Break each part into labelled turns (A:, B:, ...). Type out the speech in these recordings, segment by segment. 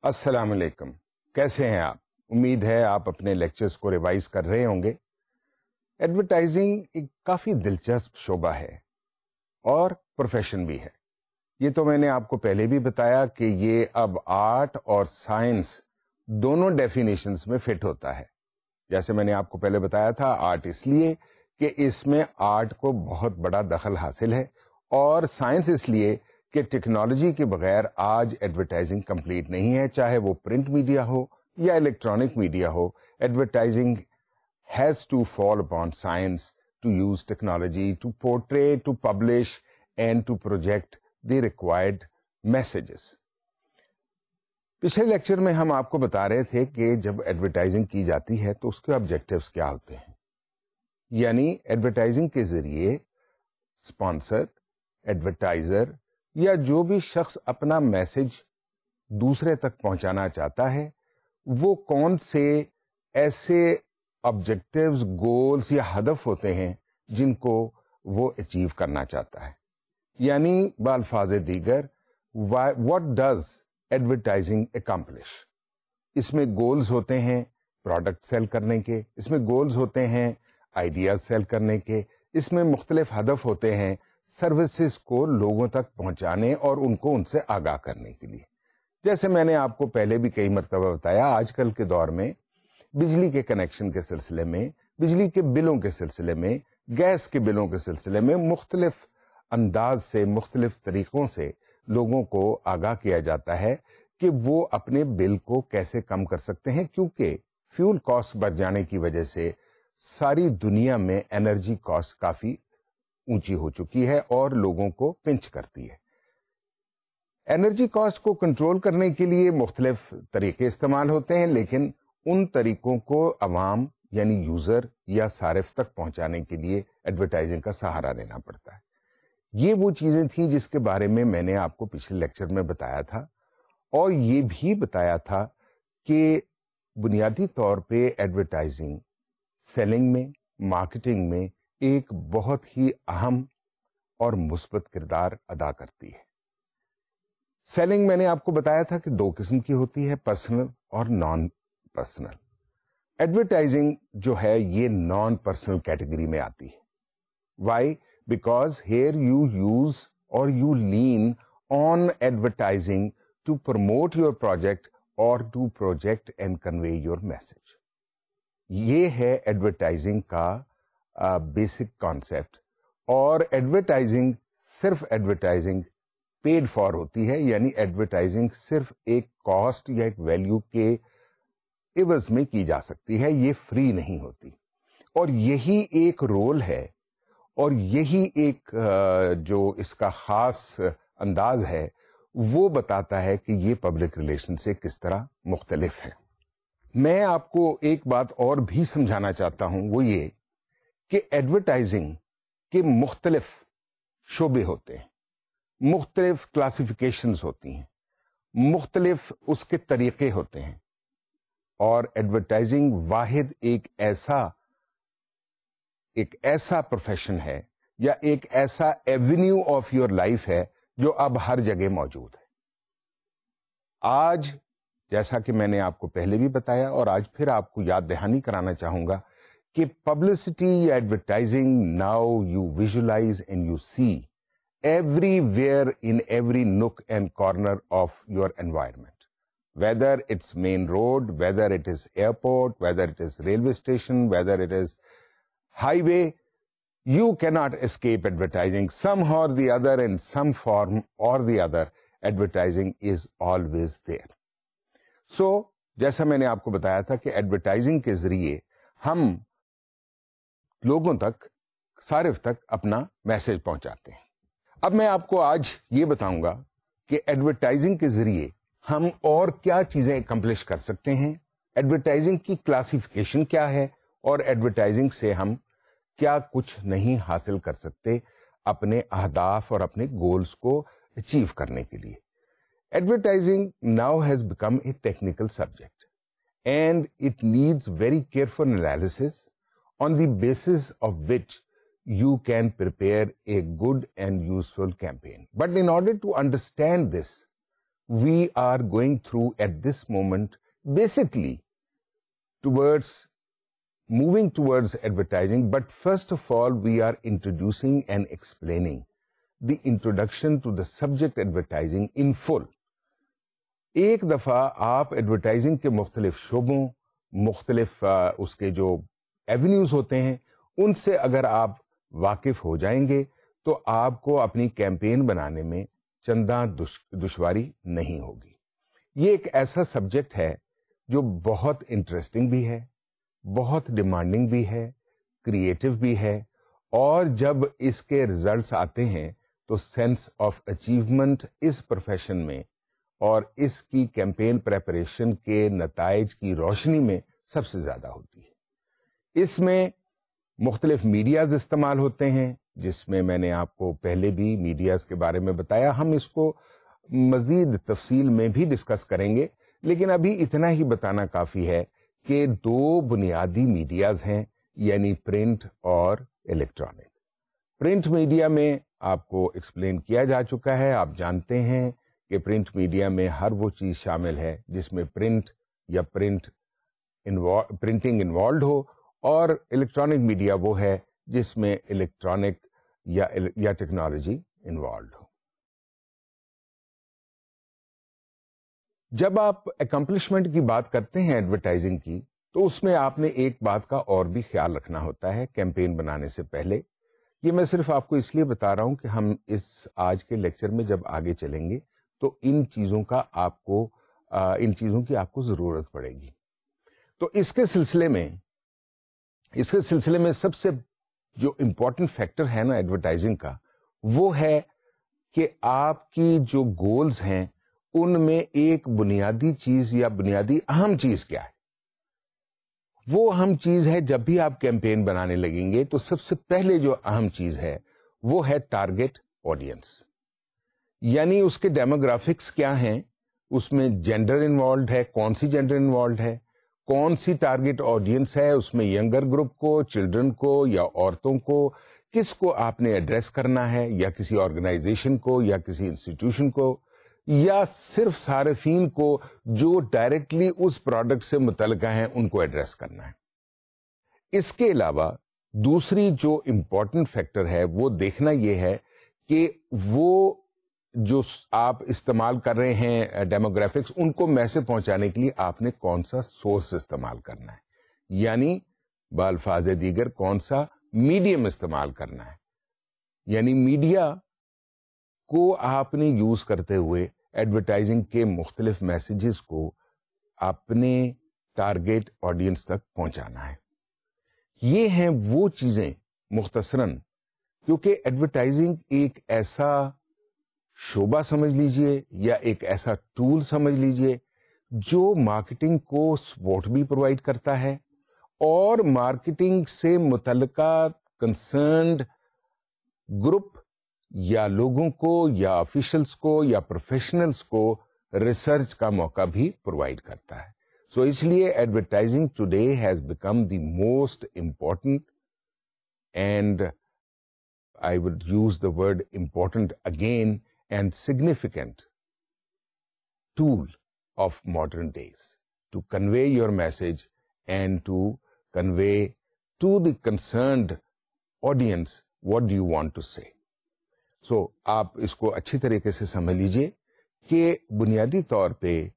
A: السلام علیکم. کیسے ہیں آپ؟ امید ہے آپ اپنے لیکچرز کو ریوائز کر رہے ہوں گے. ایڈورٹائزنگ ایک کافی دلچسپ شعبہ ہے اور پروفیشن بھی ہے. یہ تو میں نے آپ کو پہلے بھی بتایا کہ یہ اب آرٹ اور سائنس دونوں ڈیفینیشنز میں فٹ ہوتا ہے. جیسے میں نے آپ کو پہلے بتایا تھا، آرٹ اس لیے کہ اس میں آرٹ کو بہت بڑا دخل حاصل ہے، اور سائنس اس لیے کہ ٹیکنالوجی کے بغیر آج ایڈورٹائزنگ کمپلیٹ نہیں ہے، چاہے وہ پرنٹ میڈیا ہو یا الیکٹرانک میڈیا ہو. Advertising has to fall upon science to use technology to portray, to publish and to project the required messages. پچھلے لیکچر میں ہم آپ کو بتا رہے تھے کہ جب ایڈورٹائزنگ کی جاتی ہے تو اس کے آبجیکٹیوز کیا ہوتے ہیں. یعنی ایڈورٹائزنگ کے ذریعے اسپانسر، ایڈورٹائزر یا جو بھی شخص اپنا میسج دوسرے تک پہنچانا چاہتا ہے، وہ کون سے ایسے آبجیکٹیوز، گولز یا ہدف ہوتے ہیں جن کو وہ اچیو کرنا چاہتا ہے. یعنی بالفاظ دیگر، واٹ ڈز ایڈورٹائزنگ اکمپلش. اس میں گولز ہوتے ہیں پروڈکٹ سیل کرنے کے، اس میں گولز ہوتے ہیں آئیڈیاز سیل کرنے کے، اس میں مختلف ہدف ہوتے ہیں سروسز کو لوگوں تک پہنچانے اور ان کو ان سے آگاہ کرنے کے لیے. جیسے میں نے آپ کو پہلے بھی کئی مرتبہ بتایا، آج کل کے دور میں بجلی کے کنیکشن کے سلسلے میں، بجلی کے بلوں کے سلسلے میں، گیس کے بلوں کے سلسلے میں مختلف انداز سے، مختلف طریقوں سے لوگوں کو آگاہ کیا جاتا ہے کہ وہ اپنے بل کو کیسے کم کر سکتے ہیں، کیونکہ فیول کاسٹ بڑھ جانے کی وجہ سے ساری دنیا میں انرجی کاسٹ کافی اونچی ہو چکی ہے اور لوگوں کو پنچ کرتی ہے. انرجی کاسٹ کو کنٹرول کرنے کے لیے مختلف طریقے استعمال ہوتے ہیں، لیکن ان طریقوں کو عوام یعنی یوزر یا صارف تک پہنچانے کے لیے ایڈورٹائزنگ کا سہارا لینا پڑتا ہے. یہ وہ چیزیں تھیں جس کے بارے میں نے آپ کو پچھلے لیکچر میں بتایا تھا، اور یہ بھی بتایا تھا کہ بنیادی طور پہ ایڈورٹائزنگ سیلنگ میں، مارکیٹنگ میں ایک بہت ہی اہم اور مثبت کردار ادا کرتی ہے. سیلنگ میں نے آپ کو بتایا تھا کہ دو قسم کی ہوتی ہے، پرسنل اور نان پرسنل. ایڈورٹائزنگ جو ہے یہ نان پرسنل کیٹیگری میں آتی ہے. Why? Because here you use or you lean on advertising to promote your project or to project and convey your message. یہ ہے ایڈورٹائزنگ کا بیسک کانسیپٹ. اور ایڈورٹائزنگ، صرف ایڈورٹائزنگ پیڈ فار ہوتی ہے، یعنی ایڈورٹائزنگ صرف ایک کاسٹ یا ایک ویلیو کے عوض میں کی جا سکتی ہے، یہ فری نہیں ہوتی. اور یہی ایک رول ہے اور یہی ایک جو اس کا خاص انداز ہے وہ بتاتا ہے کہ یہ پبلک ریلیشن سے کس طرح مختلف ہے. میں آپ کو ایک بات اور بھی سمجھانا چاہتا ہوں، وہ یہ کہ ایڈورٹائزنگ کے مختلف شعبے ہوتے ہیں، مختلف کلاسیفیکیشنز ہوتی ہیں، مختلف اس کے طریقے ہوتے ہیں. اور ایڈورٹائزنگ واحد ایک ایسا پروفیشن ہے یا ایک ایسا ایونیو آف یور لائف ہے جو اب ہر جگہ موجود ہے. آج جیسا کہ میں نے آپ کو پہلے بھی بتایا اور آج پھر آپ کو یاد دہانی کرانا چاہوں گا کہ پبلسٹی یا advertising now you visualise and you see everywhere in every nook and corner of your environment. whether it's main road, whether it is airport, whether it is railway station, whether it is highway, you cannot escape advertising. Somehow or the other, in some form or the other, advertising is always there. So, جیسا میں نے آپ کو بتایا تھا کہ advertising کے ذریعے ہم لوگوں تک، صارف تک اپنا میسج پہنچاتے ہیں. اب میں آپ کو آج یہ بتاؤں گا کہ ایڈورٹائزنگ کے ذریعے ہم اور کیا چیزیں اکمپلش کر سکتے ہیں، ایڈورٹائزنگ کی کلاسیفیکیشن کیا ہے، اور ایڈورٹائزنگ سے ہم کیا کچھ نہیں حاصل کر سکتے اپنے اہداف اور اپنے گولز کو اچیو کرنے کے لیے. Advertising now has become a technical subject and it needs very careful analysis on the basis of which you can prepare a good and useful campaign. But in order to understand this, we are going through at this moment, basically towards moving towards advertising. But first of all, we are introducing and explaining the introduction to the subject advertising in full. ایک دفعہ آپ advertising کے مختلف شعبوں، مختلف اس کے جو avenues ہوتے ہیں، ان سے اگر آپ واقف ہو جائیں گے تو آپ کو اپنی کیمپین بنانے میں چنداں دشواری نہیں ہوگی. یہ ایک ایسا سبجیکٹ ہے جو بہت انٹرسٹنگ بھی ہے، بہت ڈیمانڈنگ بھی ہے، کریٹو بھی ہے، اور جب اس کے ریزلٹس آتے ہیں تو سینس آف اچیومنٹ اس پروفیشن میں اور اس کی کیمپین پریپریشن کے نتائج کی روشنی میں سب سے زیادہ ہوتی ہے. اس میں مختلف میڈیاز استعمال ہوتے ہیں، جس میں نے آپ کو پہلے بھی میڈیاز کے بارے میں بتایا. ہم اس کو مزید تفصیل میں بھی ڈسکس کریں گے، لیکن ابھی اتنا ہی بتانا کافی ہے کہ 2 بنیادی میڈیاز ہیں، یعنی پرنٹ اور الیکٹرانک. پرنٹ میڈیا میں آپ کو ایکسپلین کیا جا چکا ہے. آپ جانتے ہیں کہ پرنٹ میڈیا میں ہر وہ چیز شامل ہے جس میں پرنٹ یا پرنٹنگ انوالوڈ ہو، اور الیکٹرانک میڈیا وہ ہے جس میں الیکٹرانک یا ٹیکنالوجی انوالوڈ ہو. جب آپ اکمپلشمنٹ کی بات کرتے ہیں ایڈورٹائزنگ کی، تو اس میں آپ نے ایک بات کا اور بھی خیال رکھنا ہوتا ہے کیمپین بنانے سے پہلے. یہ میں صرف آپ کو اس لیے بتا رہا ہوں کہ ہم اس آج کے لیکچر میں جب آگے چلیں گے تو ان چیزوں کی آپ کو ضرورت پڑے گی. تو اس کے سلسلے میں سب سے جو امپورٹنٹ فیکٹر ہے نا ایڈورٹائزنگ کا، وہ ہے کہ آپ کی جو گولز ہیں ان میں ایک بنیادی چیز یا بنیادی اہم چیز کیا ہے. وہ اہم چیز ہے، جب بھی آپ کیمپین بنانے لگیں گے تو سب سے پہلے جو اہم چیز ہے وہ ہے ٹارگٹ آڈینس. یعنی اس کے ڈیموگرافکس کیا ہیں، اس میں جینڈر انوالوڈ ہے، کون سی جینڈر انوالوڈ ہے، کون سی ٹارگٹ آڈینس ہے، اس میں ینگر گروپ کو، چلڈرن کو یا عورتوں کو، کس کو آپ نے ایڈریس کرنا ہے، یا کسی آرگنائزیشن کو یا کسی انسٹیٹیوشن کو، یا صرف صارفین کو جو ڈائریکٹلی اس پروڈکٹ سے متعلقہ ہیں ان کو ایڈریس کرنا ہے. اس کے علاوہ دوسری جو امپورٹنٹ فیکٹر ہے وہ دیکھنا یہ ہے کہ وہ جو آپ استعمال کر رہے ہیں ڈیموگرافکس، ان کو میسج پہنچانے کے لیے آپ نے کون سا سورس استعمال کرنا ہے، یعنی بالفاظ دیگر کون سا میڈیم استعمال کرنا ہے. یعنی میڈیا کو آپ نے یوز کرتے ہوئے ایڈورٹائزنگ کے مختلف میسیجز کو اپنے ٹارگٹ آڈینس تک پہنچانا ہے. یہ ہیں وہ چیزیں مختصراً، کیونکہ ایڈورٹائزنگ ایک ایسا شعبہ سمجھ لیجئے یا ایک ایسا ٹول سمجھ لیجئے جو مارکیٹنگ کو سپورٹ بھی پرووائڈ کرتا ہے، اور مارکیٹنگ سے متعلقہ کنسرنڈ گروپ یا لوگوں کو یا آفیشلز کو یا پروفیشنلز کو ریسرچ کا موقع بھی پرووائڈ کرتا ہے. سو اس لیے advertising today has become the most important and I would use the word important again and significant tool of modern days to convey your message and to convey to the concerned audience what do you want to say. So آپ اس کو اچھی طریقے سے سمجھ لیجئے کہ بنیادی طور پہ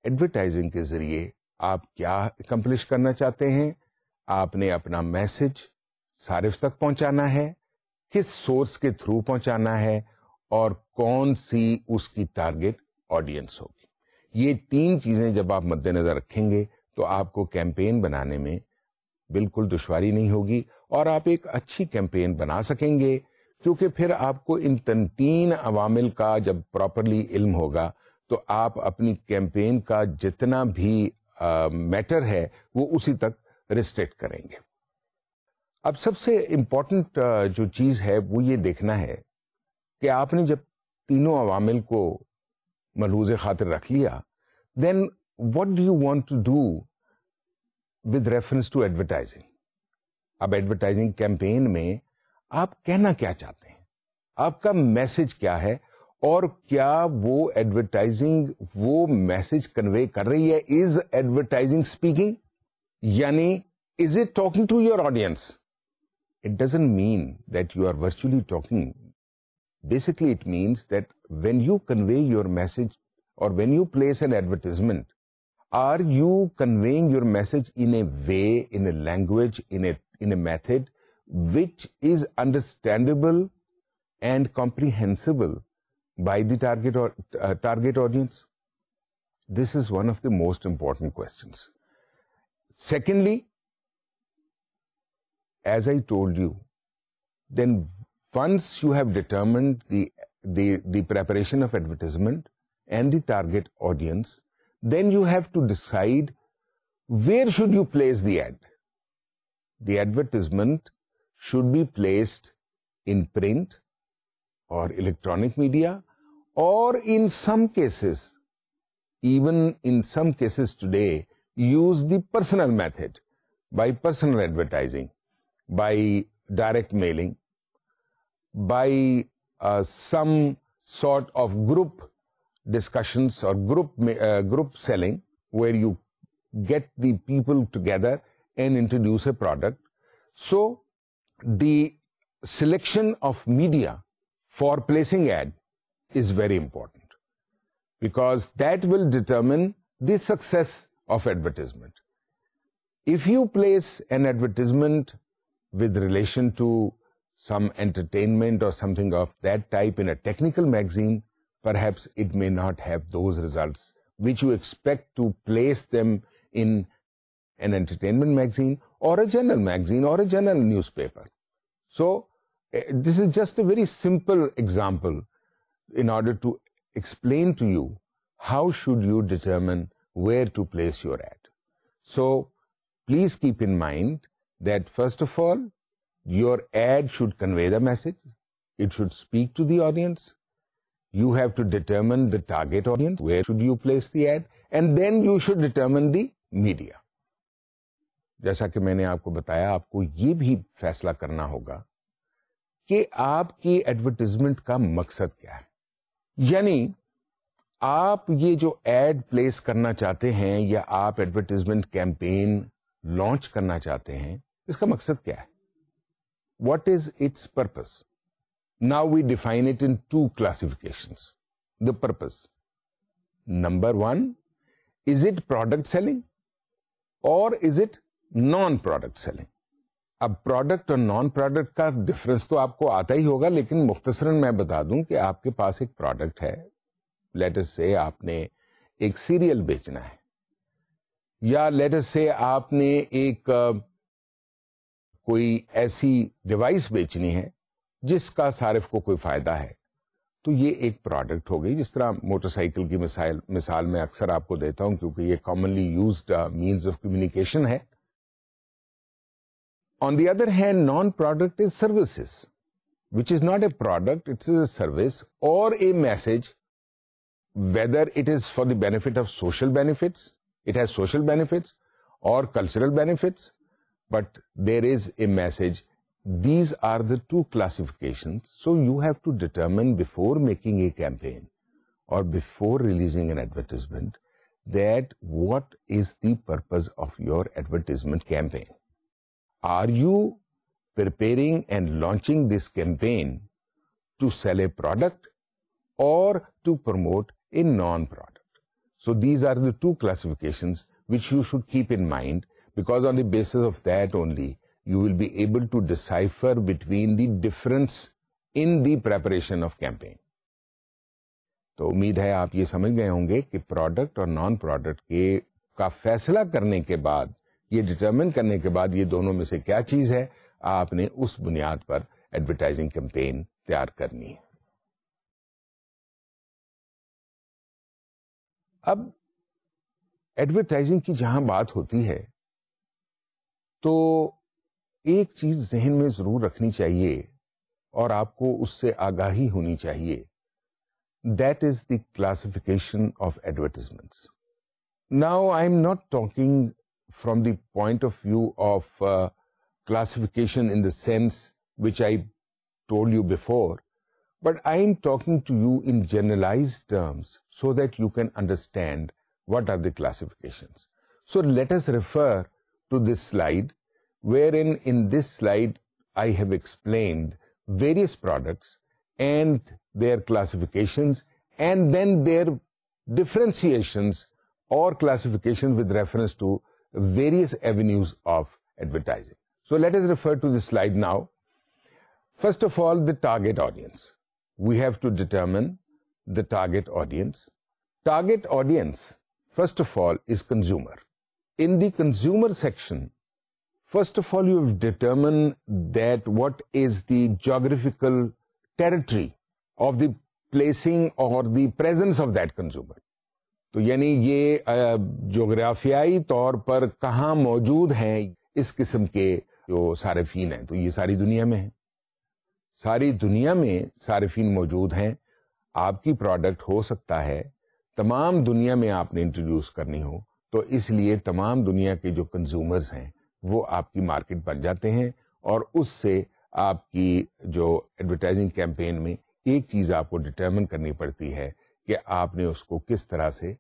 A: ایڈورٹائزنگ کے ذریعے آپ کیا اکمپلش کرنا چاہتے ہیں. آپ نے اپنا میسج صارف تک پہنچانا ہے، کس سورس کے تھرو پہنچانا ہے، اور کون سی اس کی ٹارگٹ آڈینس ہوگی. یہ 3 چیزیں جب آپ مد نظر رکھیں گے تو آپ کو کیمپین بنانے میں بالکل دشواری نہیں ہوگی، اور آپ ایک اچھی کیمپین بنا سکیں گے، کیونکہ پھر آپ کو ان 3 عوامل کا جب پراپرلی علم ہوگا تو آپ اپنی کیمپین کا جتنا بھی میٹر ہے وہ اسی تک ریسٹرکٹ کریں گے. اب سب سے امپورٹنٹ جو چیز ہے وہ یہ دیکھنا ہے کہ آپ نے جب تینوں عوامل کو ملحوظ خاطر رکھ لیا، then what do you want to do with reference to advertising. اب ایڈورٹائزنگ کیمپین میں آپ کہنا کیا چاہتے ہیں، آپ کا میسج کیا ہے، اور کیا وہ ایڈورٹائزنگ وہ میسج کنوے کر رہی ہے؟ Is advertising speaking? یعنی is it talking to your audience? It doesn't mean that you are virtually talking. Basically, it means that when you convey your message or when you place an advertisement, are you conveying your message in a way, in a language, in a method which is understandable and comprehensible by the target audience? This is one of the most important questions. Secondly, as I told you, then once you have determined the preparation of advertisement and the target audience, then you have to decide where should you place the ad. The advertisement should be placed in print or electronic media, or in some cases, even in some cases today, use the personal method, by personal advertising, by direct mailing, by some sort of group discussions or group selling, where you get the people together and introduce a product. So the selection of media for placing ad is very important, because that will determine the success of advertisement. If you place an advertisement with relation to some entertainment or something of that type in a technical magazine, perhaps it may not have those results which you expect to place them in an entertainment magazine or a general magazine or a general newspaper. So this is just a very simple example in order to explain to you how should you determine where to place your ad. So please keep in mind that first of all, your ad should convey the message. It should speak to the audience. You have to determine the target audience. Where should you place the ad? And then you should determine the media. جیسا کہ میں نے آپ کو بتایا, آپ کو یہ بھی فیصلہ کرنا ہوگا کہ آپ کی ایڈورٹیزمنٹ کا مقصد کیا ہے. یعنی آپ یہ جو ایڈ پلیس کرنا چاہتے ہیں یا آپ ایڈورٹیزمنٹ کیمپین لانچ کرنا چاہتے ہیں, اس کا مقصد کیا ہے؟ What is its purpose? Now we define it in two classifications. The purpose. Number one, is it product selling or is it non-product selling? اب پروڈکٹ اور نان پروڈکٹ کا ڈفرنس تو آپ کو آتا ہی ہوگا, لیکن مختصراً میں بتا دوں کہ آپ کے پاس ایک پروڈکٹ ہے. لیٹ اس سے آپ نے ایک سیریل بیچنا ہے, یا لیٹ اس سے آپ نے ایک کوئی ایسی ڈیوائس بیچنی ہے جس کا صارف کو کوئی فائدہ ہے, تو یہ ایک پروڈکٹ ہو گئی. جس طرح موٹر سائیکل کی مثال میں اکثر آپ کو دیتا ہوں, کیونکہ یہ commonly used means of communication ہے. On the other hand, non product is services, which is not a product, it's a service or a message, whether it is for the benefit of social benefits, it has social benefits or cultural benefits, but there is a message. These are the two classifications. So you have to determine before making a campaign or before releasing an advertisement that what is the purpose of your advertisement campaign. Are you preparing and launching this campaign to sell a product or to promote a non-product? So these are the two classifications which you should keep in mind, because on the basis of that only you will be able to decipher between the difference in the preparation of campaign. تو امید ہے آپ یہ سمجھ گئے ہوں گے کہ پروڈکٹ اور نان پروڈکٹ کے کا فیصلہ کرنے کے بعد, یہ ڈٹرمن کرنے کے بعد, یہ دونوں میں سے کیا چیز ہے, آپ نے اس بنیاد پر ایڈورٹائزنگ کیمپین تیار کرنی ہے. اب ایڈورٹائزنگ کی جہاں بات ہوتی ہے تو ایک چیز ذہن میں ضرور رکھنی چاہیے اور آپ کو اس سے آگاہی ہونی چاہیے. That is the classification of advertisements. Now, I'm not talking from the point of view of classification in the sense which I told you before, But I am talking to you in generalized terms so that you can understand what are the classifications. So let us refer to this slide, wherein in this slide I have explained various products and their classifications, and then their differentiations or classifications with reference to various avenues of advertising. So let us refer to this slide now. First of all, the target audience. We have to determine the target audience. Target audience, first of all, is consumer. In the consumer section, first of all, you have determined that what is the geographical territory of the placing or the presence of that consumer. تو یعنی یہ جغرافیائی طور پر کہاں موجود ہیں اس قسم کے جو صارفین ہیں، تو یہ ساری دنیا میں ہیں. ساری دنیا میں صارفین موجود ہیں. آپ کی پروڈکٹ ہو سکتا ہے تمام دنیا میں آپ نے انٹروڈیوس کرنی ہو، تو اس لیے تمام دنیا کے جو کنزیومرز ہیں وہ آپ کی مارکیٹ بن جاتے ہیں، اور اس سے آپ کی جو ایڈورٹائزنگ کیمپین میں ایک چیز آپ کو ڈٹرمن کرنی پڑتی ہے کہ آپ نے اس کو کس طرح سے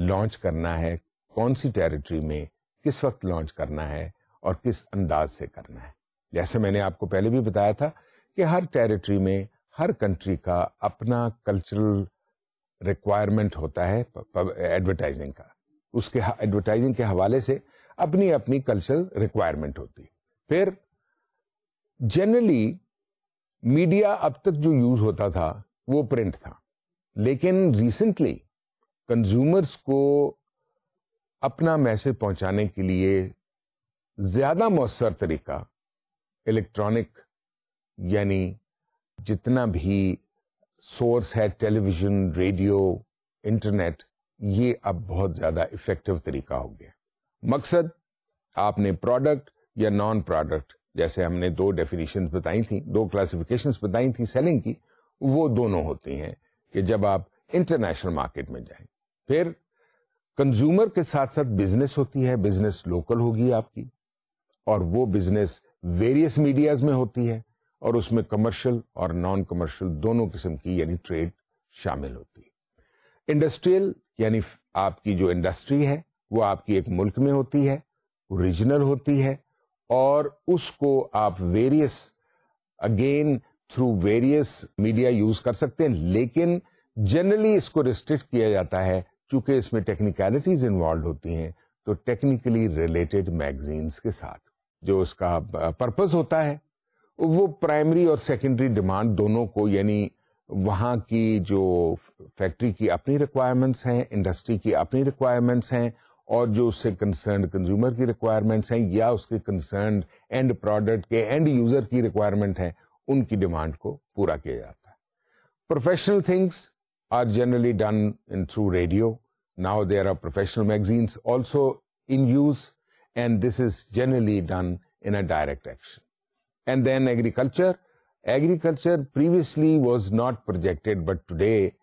A: لانچ کرنا ہے، کون سی ٹیریٹری میں کس وقت لانچ کرنا ہے اور کس انداز سے کرنا ہے. جیسے میں نے آپ کو پہلے بھی بتایا تھا کہ ہر ٹیریٹری میں ہر کنٹری کا اپنا کلچرل ریکوائرمنٹ ہوتا ہے ایڈورٹائزنگ کا. اس کے ایڈورٹائزنگ کے حوالے سے اپنی اپنی کلچرل ریکوائرمنٹ ہوتی. پھر جنرلی میڈیا اب تک جو یوز ہوتا تھا وہ پرنٹ تھا، لیکن ریسنٹلی کنزیومرز کو اپنا میسج پہنچانے کے لیے زیادہ مؤثر طریقہ الیکٹرانک، یعنی جتنا بھی سورس ہے ٹیلی ویژن، ریڈیو، انٹرنیٹ، یہ اب بہت زیادہ افیکٹو طریقہ ہو گیا. مقصد آپ نے پروڈکٹ یا نان پروڈکٹ، جیسے ہم نے دو ڈیفینیشنز بتائی تھیں، دو کلاسیفیکیشنز بتائی تھیں سیلنگ کی، وہ دونوں ہوتی ہیں کہ جب آپ انٹرنیشنل مارکیٹ میں جائیں. پھر کنزیومر کے ساتھ ساتھ بزنس ہوتی ہے، بزنس لوکل ہوگی آپ کی، اور وہ بزنس ویریس میڈیاز میں ہوتی ہے، اور اس میں کمرشل اور نان کمرشل دونوں قسم کی یعنی ٹریڈ شامل ہوتی ہے. انڈسٹریل یعنی آپ کی جو انڈسٹری ہے وہ آپ کی ایک ملک میں ہوتی ہے، ریجنل ہوتی ہے، اور اس کو آپ various again through various media use کر سکتے ہیں، لیکن جنرلی اس کو ریسٹرکٹ کیا جاتا ہے چونکہ اس میں ٹیکنیکلٹیز انوالوڈ ہوتی ہیں. تو ٹیکنیکلی ریلیٹڈ میگزینس کے ساتھ جو اس کا پرپز ہوتا ہے وہ پرائمری اور سیکنڈری ڈیمانڈ دونوں کو، یعنی وہاں کی جو فیکٹری کی اپنی ریکوائرمنٹس ہیں، انڈسٹری کی اپنی ریکوائرمنٹس ہیں، اور جو اس سے کنسرنڈ کنزیومر کی ریکوائرمنٹس ہیں یا اس کے کنسرنڈ اینڈ پروڈکٹ کے اینڈ یوزر کی ریکوائرمنٹ ہیں، ان کی ڈیمانڈ کو پورا کیا جاتا ہے. Professional things are generally done through radio. Now there are professional magazines also in use, and this is generally done in a direct action. And then agriculture. Agriculture previously was not projected, but today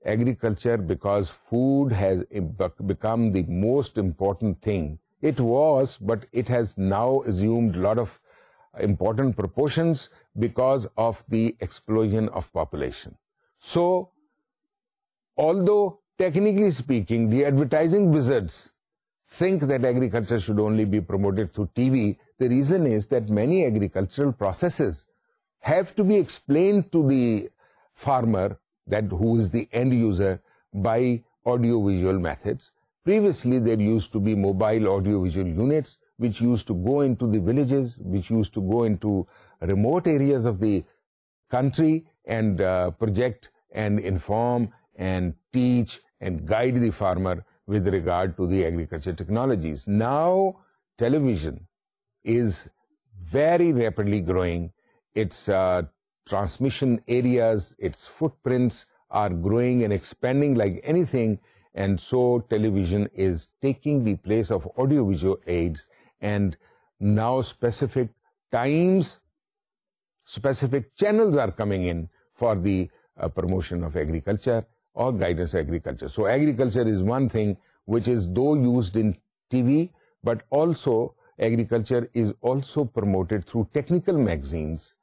A: agriculture, because food has become the most important thing. It was, but it has now assumed a lot of important proportions because of the explosion of population. So although technically speaking the advertising wizards think that agriculture should only be promoted through TV, the reason is that many agricultural processes have to be explained to the farmer, that who is the end user, by audio visual methods. Previously there used to be mobile audio visual units which used to go into the villages, which used to go into remote areas of the country and project and inform and teach and guide the farmer with regard to the agriculture technologies. Now television is very rapidly growing. Its transmission areas, its footprints are growing and expanding like anything, and so television is taking the place of audiovisual aids, and now specific times, specific channels are coming in for the promotion of agriculture or guidance of agriculture. So agriculture is one thing which is though used in TV, but also agriculture is also promoted through technical magazines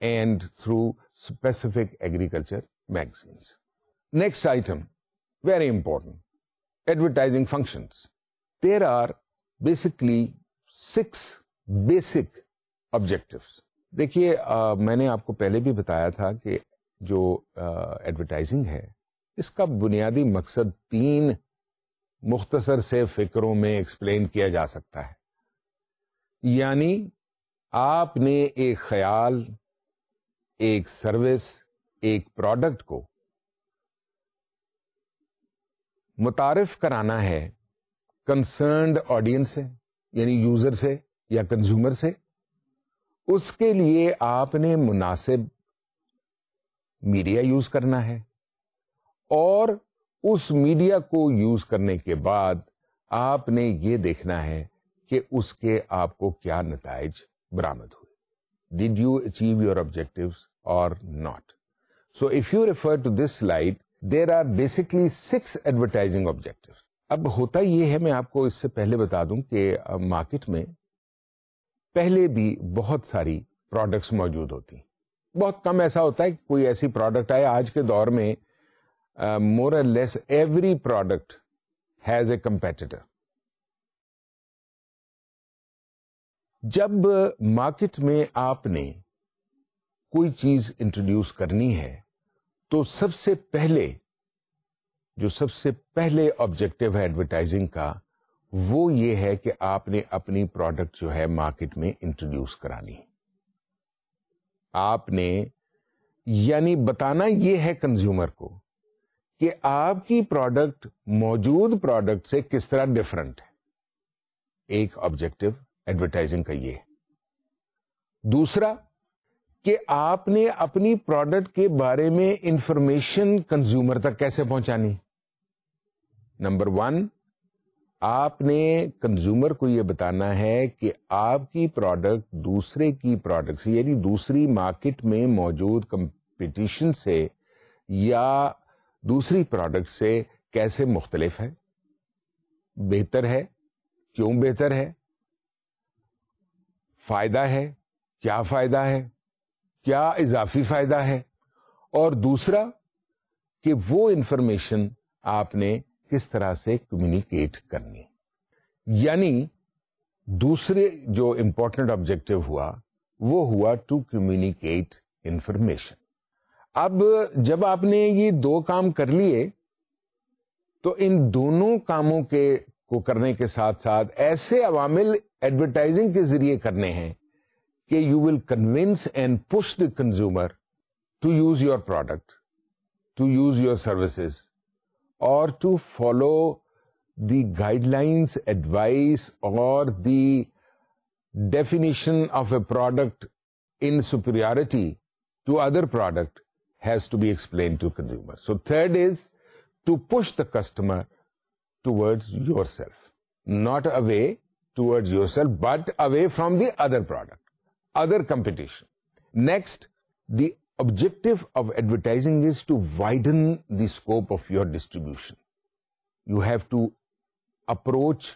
A: and through specific agriculture magazines. Next item, very important, advertising functions. There are basically 6 basic objectives. دیکھیے میں نے آپ کو پہلے بھی بتایا تھا کہ جو ایڈورٹائزنگ ہے اس کا بنیادی مقصد 3 مختصر سے فکروں میں ایکسپلین کیا جا سکتا ہے. یعنی آپ نے ایک خیال، ایک سروس، ایک پروڈکٹ کو متعارف کرانا ہے کنسرنڈ آڈینس سے، یعنی یوزر سے یا کنزیومر سے. اس کے لیے آپ نے مناسب میڈیا یوز کرنا ہے، اور اس میڈیا کو یوز کرنے کے بعد آپ نے یہ دیکھنا ہے کہ اس کے آپ کو کیا نتائج برآمد ہوئے. Did you achieve your objectives or not? So if you refer to this slide, there are basically 6 advertising objectives. اب ہوتا یہ ہے، میں آپ کو اس سے پہلے بتا دوں کہ مارکیٹ میں پہلے بھی بہت ساری پروڈکٹس موجود ہوتی ہیں. بہت کم ایسا ہوتا ہے کہ کوئی ایسی پروڈکٹ آئے. آج کے دور میں more or less every product has a competitor. جب مارکیٹ میں آپ نے کوئی چیز انٹروڈیوس کرنی ہے تو سب سے پہلے آبجیکٹو ہے ایڈورٹائزنگ کا، وہ یہ ہے کہ آپ نے اپنی پروڈکٹ جو ہے مارکیٹ میں انٹروڈیوس کرانی. آپ نے یعنی بتانا یہ ہے کنزیومر کو کہ آپ کی پروڈکٹ موجود پروڈکٹ سے کس طرح ڈفرنٹ ہے. ایک آبجیکٹو ایڈورٹائزنگ کا یہ. دوسرا کہ آپ نے اپنی پروڈکٹ کے بارے میں انفارمیشن کنزیومر تک کیسے پہنچانی. نمبر 1، آپ نے کنزیومر کو یہ بتانا ہے کہ آپ کی پروڈکٹ دوسرے کی پروڈکٹ سے، یعنی دوسری مارکیٹ میں موجود کمپٹیشن سے یا دوسری پروڈکٹ سے کیسے مختلف ہے، بہتر ہے، کیوں بہتر ہے، فائدہ ہے، کیا فائدہ ہے، کیا اضافی فائدہ ہے. اور دوسرا کہ وہ انفارمیشن آپ نے کس طرح سے کمیونیکیٹ کرنی. یعنی دوسرے جو امپورٹنٹ آبجیکٹو ہوا وہ ہوا ٹو کمیونیکیٹ انفارمیشن. اب جب آپ نے یہ 2 کام کر لیے تو ان دونوں کاموں کو کرنے کے ساتھ ساتھ ایسے عوامل ایڈورٹائزنگ کے ذریعے کرنے ہیں کہ you will convince and push the consumer to use your product, to use your services, اور to follow the guidelines, advice اور the definition of a product in superiority to other product has to be explained to consumer. So third is to push the customer towards yourself, not away towards yourself, but away from the other product, other competition. Next, the objective of advertising is to widen the scope of your distribution. You have to approach,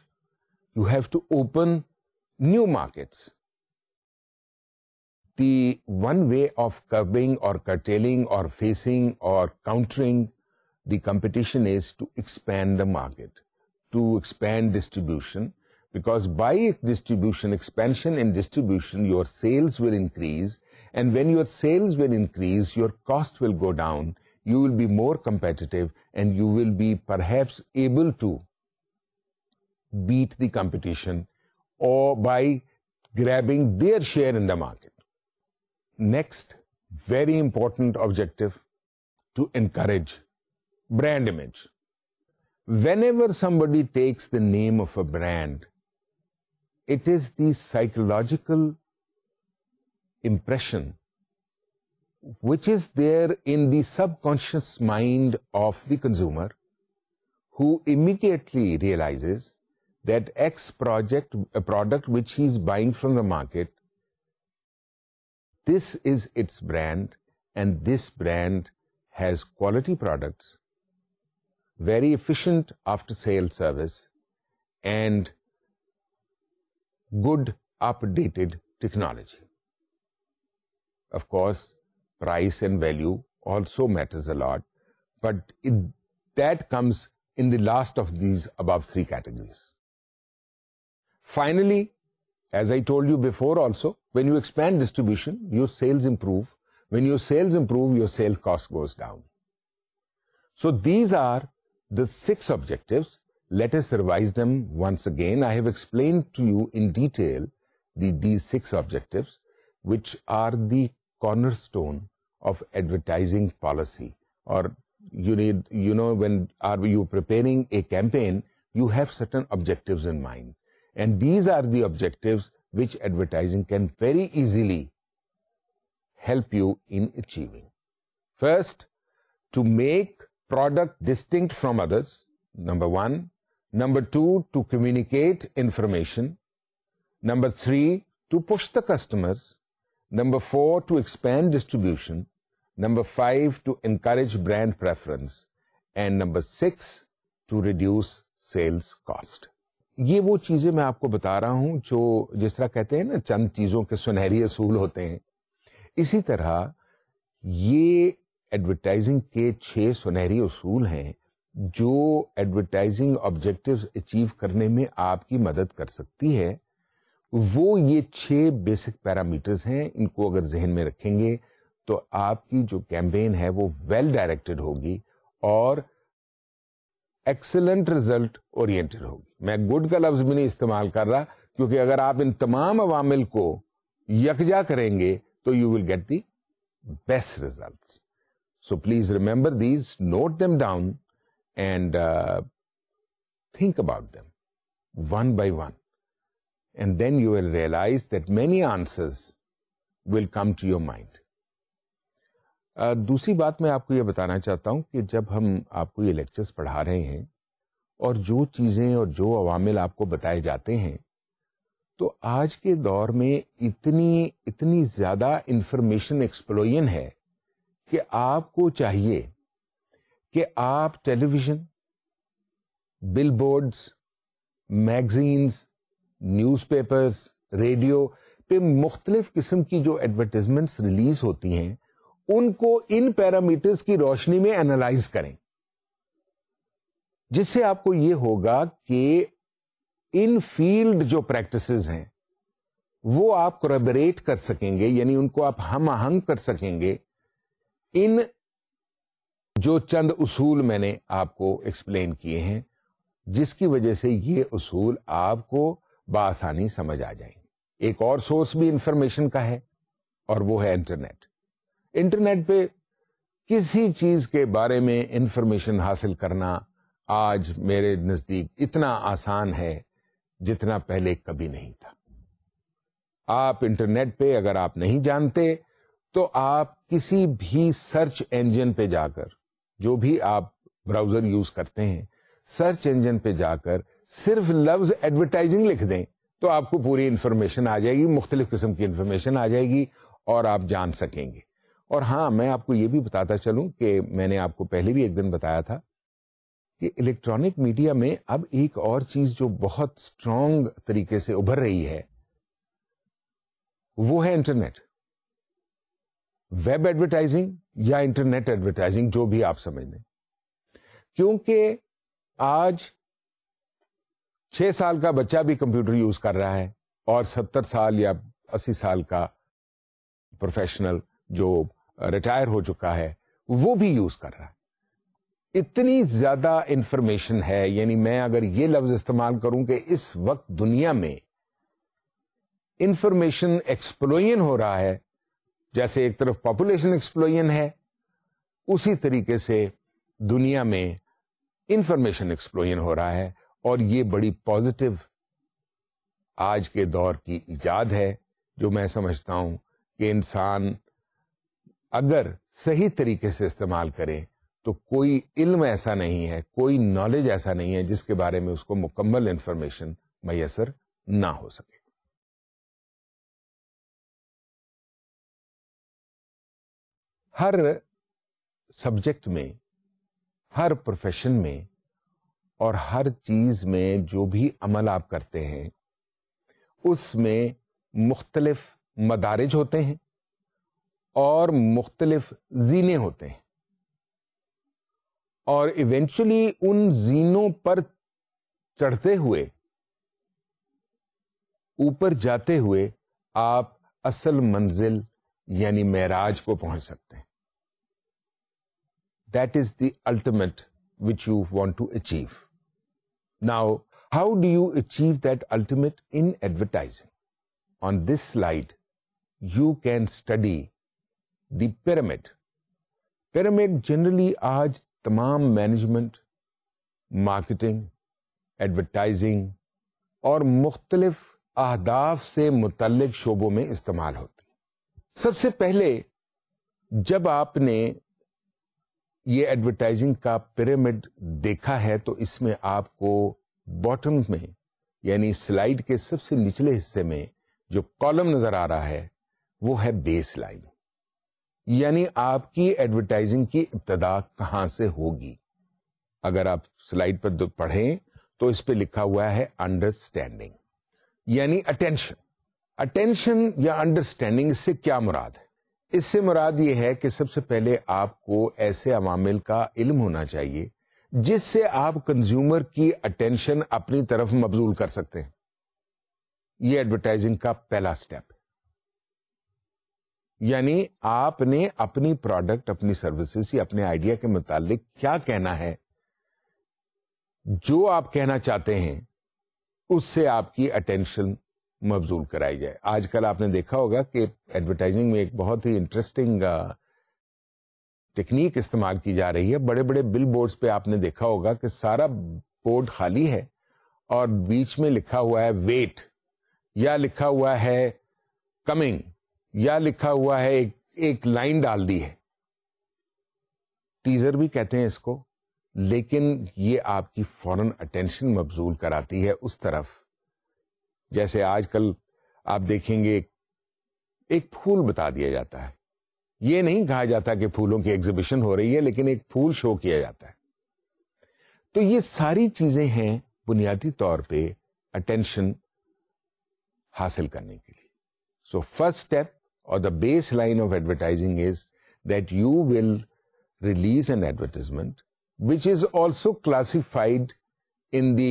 A: you have to open new markets. The one way of curbing or curtailing or facing or countering the competition is to expand the market, to expand distribution, because by distribution, expansion in distribution, your sales will increase, and when your sales will increase, your cost will go down, you will be more competitive, and you will be perhaps able to beat the competition or by grabbing their share in the market. Next, very important objective, to encourage brand image. Whenever somebody takes the name of a brand, it is the psychological impression which is there in the subconscious mind of the consumer, who immediately realizes that X a product which he is buying from the market, this is its brand, and this brand has quality products, very efficient after-sale service, and good updated technology. Of course, price and value also matters a lot, but that comes in the last of these above three categories. Finally, as I told you before also, when you expand distribution, your sales improve. When your sales improve, your sales cost goes down. So these are the 6 objectives. Let us revise them once again. I have explained to you in detail these 6 objectives, which are the cornerstone of advertising policy. Or when are you preparing a campaign, you have certain objectives in mind. And these are the objectives which advertising can very easily help you in achieving. First, to make product distinct from others, number 1. Number 2, to communicate information. Number 3, to push the customers. Number 4, to expand distribution. Number 5, to encourage brand preference. And number 6, to reduce sales cost. یہ وہ چیزیں میں آپ کو بتا رہا ہوں جو جس طرح کہتے ہیں نا چند چیزوں کے سنہری اصول ہوتے ہیں. اسی طرح یہ ایڈورٹائزنگ کے 6 سنہری اصول ہیں جو ایڈورٹائزنگ آبجیکٹیوز اچیو کرنے میں آپ کی مدد کر سکتی ہے. وہ یہ 6 بیسک پیرامیٹرز ہیں. ان کو اگر ذہن میں رکھیں گے تو آپ کی جو کیمپین ہے وہ ویل ڈائریکٹڈ ہوگی اور ایکسلنٹ ریزلٹ اورینٹڈ ہوگی. میں گڈ کا لفظ بھی نہیں استعمال کر رہا کیونکہ اگر آپ ان تمام عوامل کو یکجا کریں گے تو you will get the best results. So please remember these, note them down and think about them one by one. And then you will realize that many answers will come to your mind. دوسری بات میں آپ کو یہ بتانا چاہتا ہوں کہ جب ہم آپ کو یہ لیکچرز پڑھا رہے ہیں اور جو چیزیں اور جو عوامل آپ کو بتائے جاتے ہیں تو آج کے دور میں اتنی زیادہ انفارمیشن ایکسپلوژن ہے کہ آپ کو چاہیے کہ آپ television, billboards, magazines, newspapers, radio پہ مختلف قسم کی جو ایڈورٹیزمنٹس ریلیز ہوتی ہیں ان کو ان پیرامیٹرز کی روشنی میں اینالائز کریں, جس سے آپ کو یہ ہوگا کہ ان فیلڈ جو پریکٹسز ہیں وہ آپ کوریبوریٹ کر سکیں گے, یعنی ان کو آپ ہم آہنگ کر سکیں گے ان جو چند اصول میں نے آپ کو ایکسپلین کیے ہیں, جس کی وجہ سے یہ اصول آپ کو بآسانی سمجھ آ جائیں گے. ایک اور سورس بھی انفارمیشن کا ہے اور وہ ہے انٹرنیٹ. انٹرنیٹ پہ کسی چیز کے بارے میں انفارمیشن حاصل کرنا آج میرے نزدیک اتنا آسان ہے جتنا پہلے کبھی نہیں تھا. آپ انٹرنیٹ پہ اگر آپ نہیں جانتے تو آپ کسی بھی سرچ انجن پہ جا کر, جو بھی آپ براؤزر یوز کرتے ہیں, سرچ انجن پہ جا کر صرف لفظ ایڈورٹائزنگ لکھ دیں تو آپ کو پوری انفارمیشن آ جائے گی, مختلف قسم کی انفارمیشن آ جائے گی اور آپ جان سکیں گے. اور ہاں, میں آپ کو یہ بھی بتاتا چلوں کہ میں نے آپ کو پہلے بھی ایک دن بتایا تھا کہ الیکٹرانک میڈیا میں اب ایک اور چیز جو بہت اسٹرانگ طریقے سے ابھر رہی ہے وہ ہے انٹرنیٹ. ویب ایڈورٹائزنگ یا انٹرنیٹ ایڈورٹائزنگ, جو بھی آپ سمجھ لیں, کیونکہ آج 6 سال کا بچہ بھی کمپیوٹر یوز کر رہا ہے اور 70 سال یا 80 سال کا پروفیشنل جو ریٹائر ہو چکا ہے وہ بھی یوز کر رہا ہے. اتنی زیادہ انفارمیشن ہے, یعنی میں اگر یہ لفظ استعمال کروں کہ اس وقت دنیا میں انفارمیشن ایکسپلوژن ہو رہا ہے, جیسے ایک طرف پاپولیشن ایکسپلوژن ہے, اسی طریقے سے دنیا میں انفارمیشن ایکسپلوژن ہو رہا ہے. اور یہ بڑی پازیٹو آج کے دور کی ایجاد ہے جو میں سمجھتا ہوں کہ انسان اگر صحیح طریقے سے استعمال کرے تو کوئی علم ایسا نہیں ہے, کوئی نالج ایسا نہیں ہے جس کے بارے میں اس کو مکمل انفارمیشن میسر نہ ہو سکے. ہر سبجیکٹ میں, ہر پروفیشن میں اور ہر چیز میں جو بھی عمل آپ کرتے ہیں اس میں مختلف مدارج ہوتے ہیں اور مختلف زینے ہوتے ہیں، اور ایونچولی ان زینوں پر چڑھتے ہوئے، اوپر جاتے ہوئے آپ اصل منزل یعنی معراج کو پہنچ سکتے ہیں. That is the ultimate which you want to achieve. Now, how do you achieve that ultimate in advertising? On this slide, you can study the pyramid. Pyramid generally آج تمام مینجمنٹ، مارکیٹنگ، ایڈورٹائزنگ اور مختلف اہداف سے متعلق شعبوں میں استعمال ہوتی. سب سے پہلے جب آپ نے یہ ایڈورٹائزنگ کا پیرامڈ دیکھا ہے تو اس میں آپ کو باٹم میں یعنی سلائیڈ کے سب سے نچلے حصے میں جو کالم نظر آ رہا ہے وہ ہے بیس لائن، یعنی آپ کی ایڈورٹائزنگ کی ابتدا کہاں سے ہوگی. اگر آپ سلائیڈ پر پڑھیں تو اس پہ لکھا ہوا ہے انڈرسٹینڈنگ، یعنی اٹینشن. اٹینشن یا انڈرسٹینڈنگ، اس سے کیا مراد ہے؟ اس سے مراد یہ ہے کہ سب سے پہلے آپ کو ایسے عوامل کا علم ہونا چاہیے جس سے آپ کنزیومر کی اٹینشن اپنی طرف مبذول کر سکتے ہیں. یہ ایڈورٹائزنگ کا پہلا سٹیپ ہے. یعنی آپ نے اپنی پروڈکٹ، اپنی سروسز یا اپنے آئیڈیا کے متعلق کیا کہنا ہے، جو آپ کہنا چاہتے ہیں اس سے آپ کی اٹینشن مبذول کرائی جائے. آج کل آپ نے دیکھا ہوگا کہ ایڈورٹائزنگ میں ایک بہت ہی انٹرسٹنگ ٹیکنیک استعمال کی جا رہی ہے. بڑے بڑے بل بورڈز پہ آپ نے دیکھا ہوگا کہ سارا بورڈ خالی ہے اور بیچ میں لکھا ہوا ہے ویٹ، یا لکھا ہوا ہے کمنگ، یا لکھا ہوا ہے ایک لائن ڈال دی ہے. ٹیزر بھی کہتے ہیں اس کو، لیکن یہ آپ کی فوراً اٹینشن مبذول کراتی ہے اس طرف. جیسے آج کل آپ دیکھیں گے ایک پھول بتا دیا جاتا ہے، یہ نہیں کہا جاتا کہ پھولوں کی ایگزیبیشن ہو رہی ہے، لیکن ایک پھول شو کیا جاتا ہے. تو یہ ساری چیزیں ہیں بنیادی طور پہ اٹینشن حاصل کرنے کے لیے. So first step or the baseline of advertising is that you will release an advertisement which is also classified in the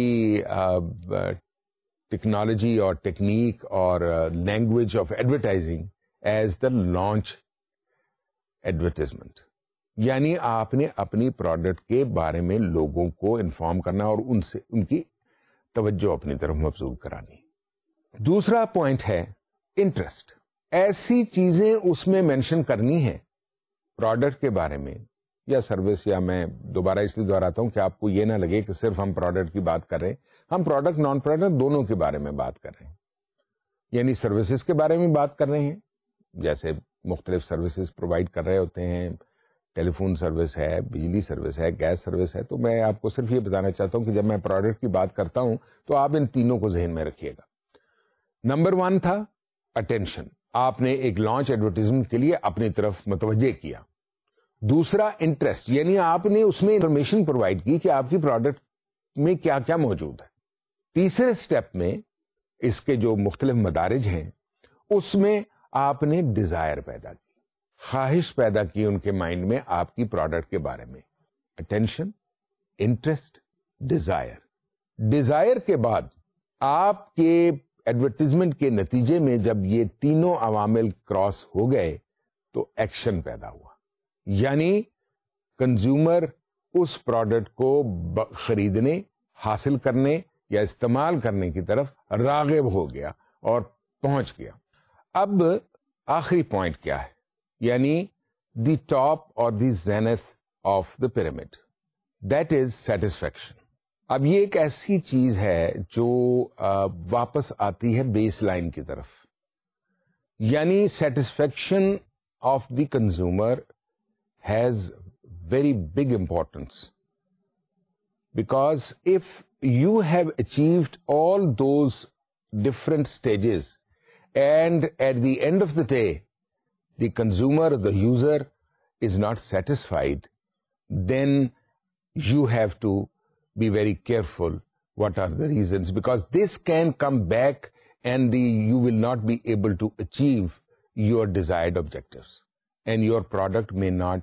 A: technology or technique or language of advertising as the launch advertisement. یعنی آپ نے اپنی product کے بارے میں لوگوں کو inform کرنا اور ان کی توجہ اپنی طرف مبذول کرانی. دوسرا پوائنٹ ہے انٹرسٹ. ایسی چیزیں اس میں مینشن کرنی ہے پروڈکٹ کے بارے میں یا سروس، یا میں دوبارہ اس لیے دہراتا ہوں کہ آپ کو یہ نہ لگے کہ صرف ہم پروڈکٹ کی بات کر رہے ہیں. ہم پروڈکٹ نان پروڈکٹ دونوں کے بارے میں بات کر رہے ہیں، یعنی سروسز کے بارے میں بات کر رہے ہیں. جیسے مختلف سروسز پرووائڈ کر رہے ہوتے ہیں، ٹیلی فون سروس ہے، بجلی سروس ہے، گیس سروس ہے. تو میں آپ کو صرف یہ بتانا چاہتا ہوں کہ جب میں پروڈکٹ کی بات کرتا ہوں تو آپ ان تینوں کو ذہن میں رکھیے گا. نمبر 1 تھا اٹینشن، آپ نے ایک لانچ ایڈورٹائزمنٹ کے لیے اپنی طرف متوجہ کیا. دوسرا انٹرسٹ، یعنی آپ نے اس میں انفارمیشن پرووائڈ کی کہ آپ کی پروڈکٹ میں کیا کیا موجود ہے. تیسرے سٹیپ میں اس کے جو مختلف مدارج ہیں اس میں آپ نے ڈیزائر پیدا کی، خواہش پیدا کی ان کے مائنڈ میں آپ کی پروڈکٹ کے بارے میں. Attention, interest, Dzire. ڈیزائر کے بعد آپ کے ایڈورٹائزمنٹ کے نتیجے میں جب یہ تینوں عوامل کراس ہو گئے تو ایکشن پیدا ہوا، یعنی کنزیومر اس پروڈکٹ کو خریدنے، حاصل کرنے یا استعمال کرنے کی طرف راغب ہو گیا اور پہنچ گیا. اب آخری پوائنٹ کیا ہے، یعنی the top or the zenith of the pyramid, that is satisfaction. اب یہ ایک ایسی چیز ہے جو واپس آتی ہے بیس لائن کی طرف، یعنی satisfaction of the consumer has very big importance, because if you have achieved all those different stages and at the end of the day the consumer, the user is not satisfied, then you have to be very careful what are the reasons, because this can come back and you will not be able to achieve your desired objectives. and your product may not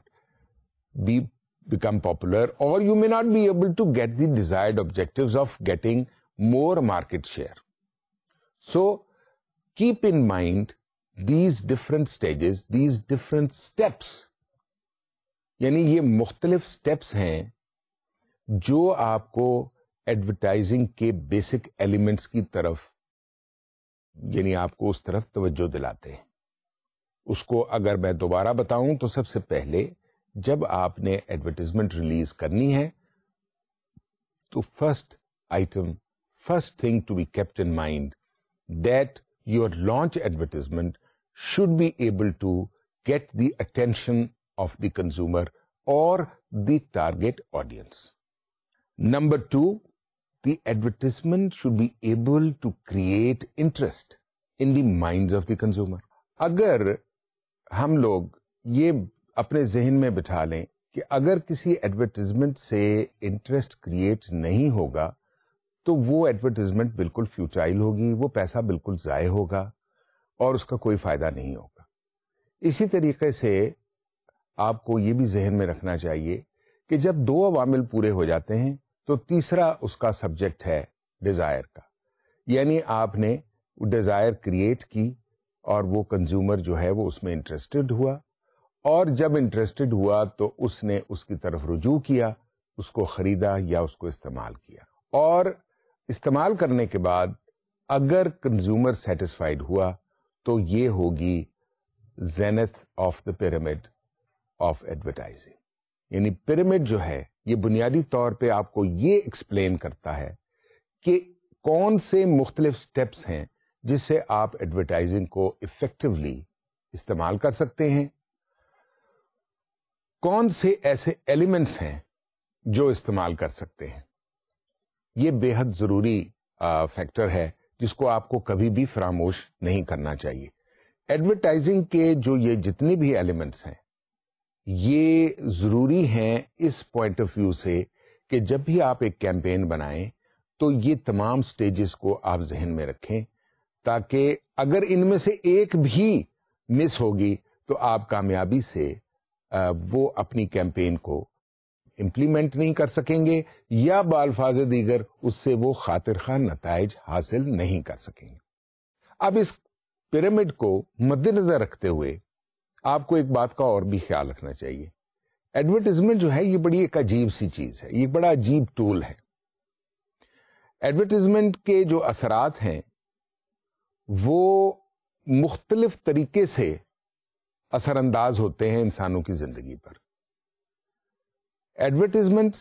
A: become popular, or you may not be able to get the desired objectives of getting more market share. So keep in mind these different stages, these different steps. یعنی یہ مختلف steps ہیں جو آپ کو advertising کے basic elements کی طرف، یعنی آپ کو اس طرف توجہ دلاتے ہیں. اس کو اگر میں دوبارہ بتاؤں تو سب سے پہلے جب آپ نے ایڈورٹائزمنٹ ریلیز کرنی ہے تو first thing to be kept in mind that your launch advertisement should be able to get the attention of the consumer or the target audience. Number 2, the advertisement should be able to create interest in the minds of the consumer. اگر ہم لوگ یہ اپنے ذہن میں بٹھا لیں کہ اگر کسی ایڈورٹائزمنٹ سے انٹرسٹ کریٹ نہیں ہوگا تو وہ ایڈورٹائزمنٹ بالکل فیوٹائل ہوگی، وہ پیسہ بالکل ضائع ہوگا اور اس کا کوئی فائدہ نہیں ہوگا. اسی طریقے سے آپ کو یہ بھی ذہن میں رکھنا چاہیے کہ جب 2 عوامل پورے ہو جاتے ہیں تو تیسرا اس کا سبجیکٹ ہے ڈیزائر کا. یعنی آپ نے ڈیزائر کریٹ کی اور وہ کنزیومر جو ہے وہ اس میں انٹرسٹڈ ہوا، اور جب انٹرسٹڈ ہوا تو اس نے اس کی طرف رجوع کیا، اس کو خریدا یا اس کو استعمال کیا. اور استعمال کرنے کے بعد اگر کنزیومر سیٹسفائیڈ ہوا تو یہ ہوگی Zenith of the pyramid of advertising. یعنی پیرامڈ جو ہے یہ بنیادی طور پہ آپ کو یہ ایکسپلین کرتا ہے کہ کون سے مختلف سٹیپس ہیں جس سے آپ ایڈورٹائزنگ کو افیکٹولی استعمال کر سکتے ہیں، کون سے ایسے ایلیمنٹس ہیں جو استعمال کر سکتے ہیں. یہ بے حد ضروری فیکٹر ہے جس کو آپ کو کبھی بھی فراموش نہیں کرنا چاہیے. ایڈورٹائزنگ کے جو یہ جتنے بھی ایلیمنٹس ہیں یہ ضروری ہیں اس پوائنٹ آف ویو سے کہ جب بھی آپ ایک کیمپین بنائیں تو یہ تمام سٹیجز کو آپ ذہن میں رکھیں، تاکہ اگر ان میں سے ایک بھی مس ہوگی تو آپ کامیابی سے وہ اپنی کیمپین کو امپلیمنٹ نہیں کر سکیں گے، یا بالفاظ دیگر اس سے وہ خاطر خواہ نتائج حاصل نہیں کر سکیں گے. اب اس پیرامڈ کو مد نظر رکھتے ہوئے آپ کو ایک بات کا اور بھی خیال رکھنا چاہیے. ایڈورٹائزمنٹ جو ہے یہ بڑی ایک عجیب سی چیز ہے، یہ بڑا عجیب ٹول ہے. ایڈورٹائزمنٹ کے جو اثرات ہیں وہ مختلف طریقے سے اثر انداز ہوتے ہیں انسانوں کی زندگی پر. Advertisements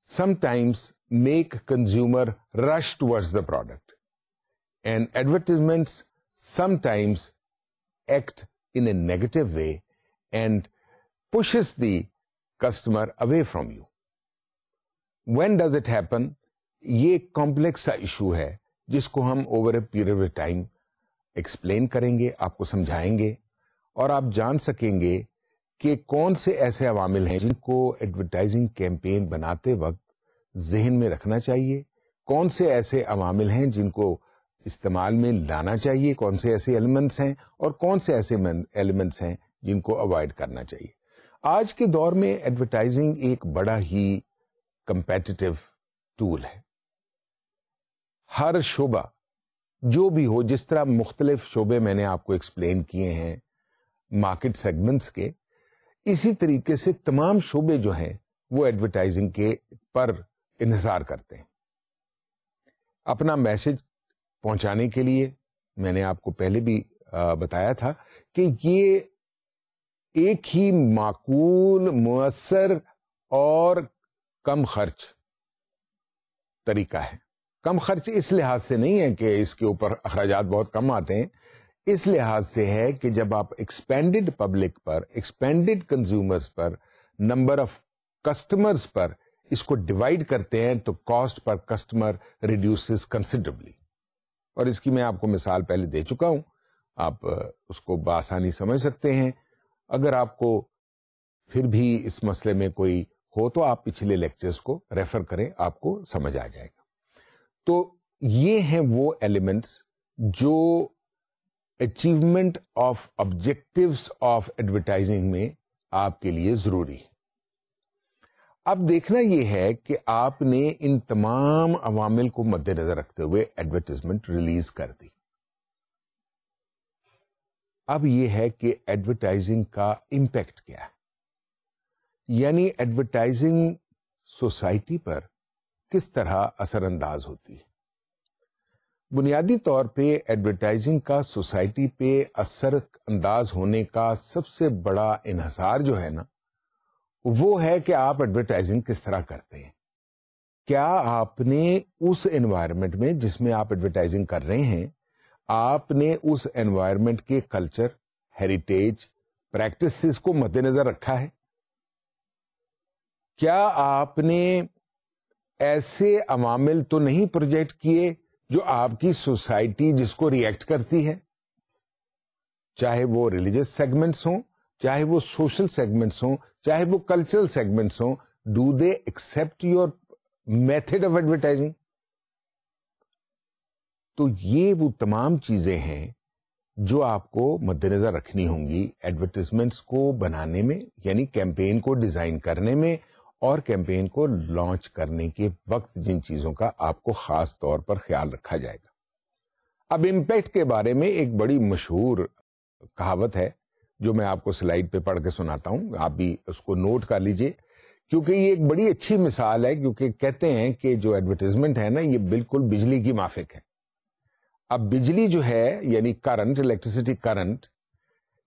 A: sometimes make consumer rush towards the product, and advertisements sometimes act in a negative way and pushes the customer away from you. When does it happen? یہ ایک کمپلیکس سا ایشو ہے جس کو ہم over a period of time explain کریں گے، آپ کو سمجھائیں گے، اور آپ جان سکیں گے کہ کون سے ایسے عوامل ہیں جن کو ایڈورٹائزنگ کیمپین بناتے وقت ذہن میں رکھنا چاہیے، کون سے ایسے عوامل ہیں جن کو استعمال میں لانا چاہیے، کون سے ایسے ایلیمنٹس ہیں اور کون سے ایسے ایلیمنٹس ہیں جن کو اوائڈ کرنا چاہیے. آج کے دور میں ایڈورٹائزنگ ایک بڑا ہی کمپیٹیٹو ٹول ہے. ہر شعبہ جو بھی ہو، جس طرح مختلف شعبے میں نے آپ کو ایکسپلین کیے ہیں مارکیٹ سیگمنٹس کے، اسی طریقے سے تمام شعبے جو ہیں وہ ایڈورٹائزنگ کے پر انحصار کرتے ہیں. اپنا میسج پہنچانے کے لیے میں نے آپ کو پہلے بھی بتایا تھا کہ یہ ایک ہی معقول، مؤثر اور کم خرچ طریقہ ہے. کم خرچ اس لحاظ سے نہیں ہے کہ اس کے اوپر اخراجات بہت کم آتے ہیں، اس لحاظ سے ہے کہ جب آپ ایکسپینڈڈ پبلک پر، ایکسپینڈڈ کنزیومرز پر، نمبر آف کسٹمرز پر اس کو ڈیوائڈ کرتے ہیں تو کاسٹ پر کسٹمر ریڈیوسز کنسیڈربلی. اور اس کی میں آپ کو مثال پہلے دے چکا ہوں، آپ اس کو بآسانی سمجھ سکتے ہیں. اگر آپ کو پھر بھی اس مسئلے میں کوئی ہو تو آپ پچھلے لیکچرز کو ریفر کریں، آپ کو سمجھ آ جائے گا. تو یہ ہیں وہ ایلیمنٹس جو achievement of objectives of advertising میں آپ کے لیے ضروری ہے. اب دیکھنا یہ ہے کہ آپ نے ان تمام عوامل کو مد نظر رکھتے ہوئے ایڈورٹائزمنٹ ریلیز کر دی. اب یہ ہے کہ ایڈورٹائزنگ کا امپیکٹ کیا ہے, یعنی ایڈورٹائزنگ سوسائٹی پر کس طرح اثر انداز ہوتی ہے. بنیادی طور پہ ایڈورٹائزنگ کا سوسائٹی پہ اثر انداز ہونے کا سب سے بڑا انحصار جو ہے نا, وہ ہے کہ آپ ایڈورٹائزنگ کس طرح کرتے ہیں. کیا آپ نے اس انوائرمنٹ میں جس میں آپ ایڈورٹائزنگ کر رہے ہیں, آپ نے اس انوائرمنٹ کے کلچر, ہیریٹیج, پریکٹسز کو مد نظر رکھا ہے؟ کیا آپ نے ایسے عوامل تو نہیں پروجیکٹ کیے جو آپ کی سوسائٹی جس کو ریئیکٹ کرتی ہے, چاہے وہ ریلیجس سیگمنٹس ہوں, چاہے وہ سوشل سیگمنٹس ہوں, چاہے وہ کلچرل سیگمنٹس ہوں, do they accept your method of advertising? تو یہ وہ تمام چیزیں ہیں جو آپ کو مد نظر رکھنی ہوں گی ایڈورٹائزمنٹس کو بنانے میں, یعنی کیمپین کو ڈیزائن کرنے میں اور کیمپین کو لانچ کرنے کے وقت جن چیزوں کا آپ کو خاص طور پر خیال رکھا جائے گا. اب امپیکٹ کے بارے میں ایک بڑی مشہور کہاوت ہے جو میں آپ کو سلائیڈ پہ پڑھ کے سناتا ہوں, آپ بھی اس کو نوٹ کر لیجئے, کیونکہ یہ ایک بڑی اچھی مثال ہے. کیونکہ کہتے ہیں کہ جو ایڈورٹائزمنٹ ہے نا, یہ بالکل بجلی کی مافک ہے. اب بجلی جو ہے یعنی کرنٹ, الیکٹریسٹی کرنٹ,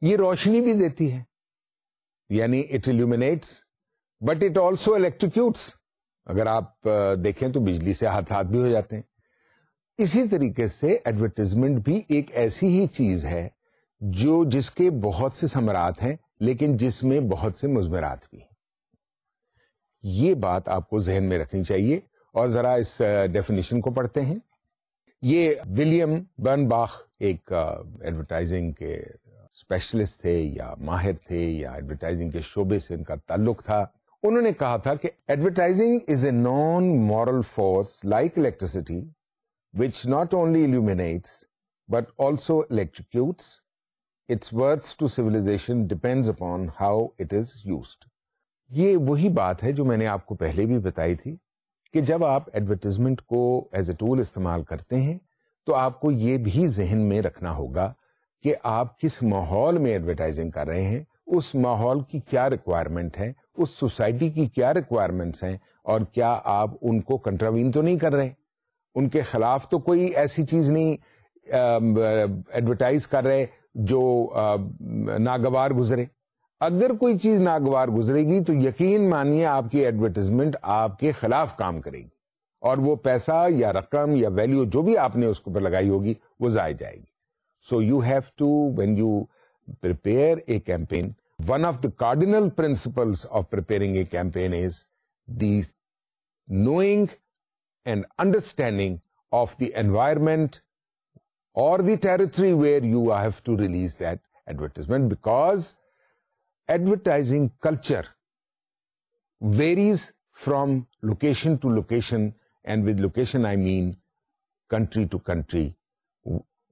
A: یہ روشنی بھی دیتی ہے, یعنی it illuminates but it also electrocutes. اگر آپ دیکھیں تو بجلی سے حادثات بھی ہو جاتے ہیں. اسی طریقے سے ایڈورٹائزمنٹ بھی ایک ایسی ہی چیز ہے جس کے بہت سے ثمرات ہیں لیکن جس میں بہت سے مضمرات بھی ہیں. یہ بات آپ کو ذہن میں رکھنی چاہیے. اور ذرا اس ڈیفینیشن کو پڑھتے ہیں. یہ ولیم برنباخ ایک ایڈورٹائزنگ کے اسپیشلسٹ تھے یا ماہر تھے یا ایڈورٹائزنگ کے شعبے سے ان کا تعلق تھا. انہوں نے کہا تھا کہ advertising is a naan moral force like electricity which not only illuminates but also electrocutes. Its worth to civilization depends upon how it is used. یہ وہی بات ہے جو میں نے آپ کو پہلے بھی بتائی تھی کہ جب آپ ایڈورٹائزمنٹ کو ایز اے ٹول استعمال کرتے ہیں تو آپ کو یہ بھی ذہن میں رکھنا ہوگا کہ آپ کس ماحول میں ایڈورٹائزنگ کر رہے ہیں, اس ماحول کی کیا ریکوائرمنٹ ہے, اس سوسائٹی کی کیا ریکوائرمنٹس ہیں, اور کیا آپ ان کو کنٹراوین تو نہیں کر رہے, ان کے خلاف تو کوئی ایسی چیز نہیں ایڈورٹائز کر رہے جو ناگوار گزرے. اگر کوئی چیز ناگوار گزرے گی تو یقین مانیے آپ کی ایڈورٹائزمنٹ آپ کے خلاف کام کرے گی, اور وہ پیسہ یا رقم یا ویلیو جو بھی آپ نے اس کے اوپر لگائی ہوگی وہ ضائع جائے گی. So you have to, when you prepare a campaign, one of the cardinal principles of preparing a campaign is the knowing and understanding of the environment or the territory where you have to release that advertisement, because advertising culture varies from location to location, and with location I mean country to country,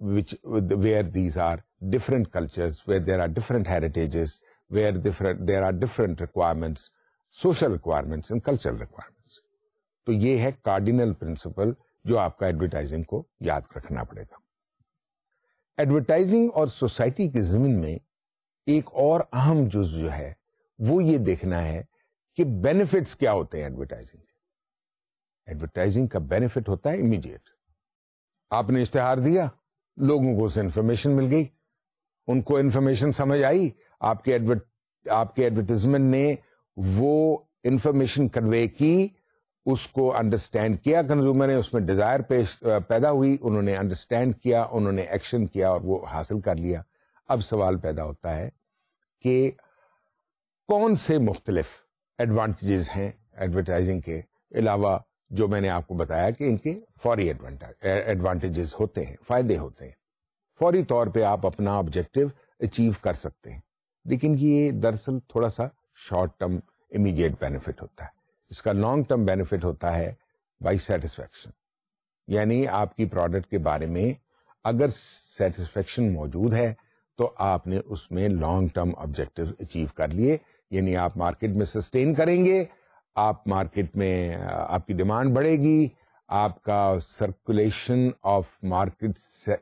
A: where these are different cultures, where there are different heritages, where there are different requirements, social requirements and cultural requirements. تو یہ ہے cardinal principal جو آپ کا advertising کو یاد رکھنا پڑے گا. ایڈورٹائزنگ اور سوسائٹی کی زمین میں ایک اور اہم جز جو ہے وہ یہ دیکھنا ہے کہ بینیفٹس کیا ہوتے ہیں ایڈورٹائزنگ کے. ایڈورٹائزنگ کا بینیفٹ ہوتا ہے امیڈیٹ. آپ نے اشتہار دیا, لوگوں کو اسے انفارمیشن مل گئی, ان کو انفارمیشن سمجھ آئی, آپ کے ایڈورٹائزمنٹ نے وہ انفارمیشن کنوے کی, اس کو انڈرسٹینڈ کیا کنزیومر نے, اس میں ڈیزائر پیدا ہوئی, انہوں نے انڈرسٹینڈ کیا, انہوں نے ایکشن کیا اور وہ حاصل کر لیا. اب سوال پیدا ہوتا ہے کہ کون سے مختلف ایڈوانٹیجز ہیں ایڈورٹائزنگ کے علاوہ جو میں نے آپ کو بتایا کہ ان کے فوری ایڈوانٹیجز ہوتے ہیں, فائدے ہوتے ہیں. فوری طور پہ آپ اپنا آبجیکٹو اچیو کر سکتے ہیں, لیکن یہ دراصل تھوڑا سا شارٹ ٹرم امیڈیٹ بینیفٹ ہوتا ہے. اس کا لانگ ٹرم بینیفٹ ہوتا ہے بائی سیٹسفیکشن, یعنی آپ کی پروڈکٹ کے بارے میں اگر سیٹسفیکشن موجود ہے تو آپ نے اس میں لانگ ٹرم آبجیکٹو اچیو کر لیے. یعنی آپ مارکیٹ میں سسٹین کریں گے, آپ مارکیٹ میں آپ کی ڈیمانڈ بڑھے گی, آپ کا سرکولیشن آف مارکیٹ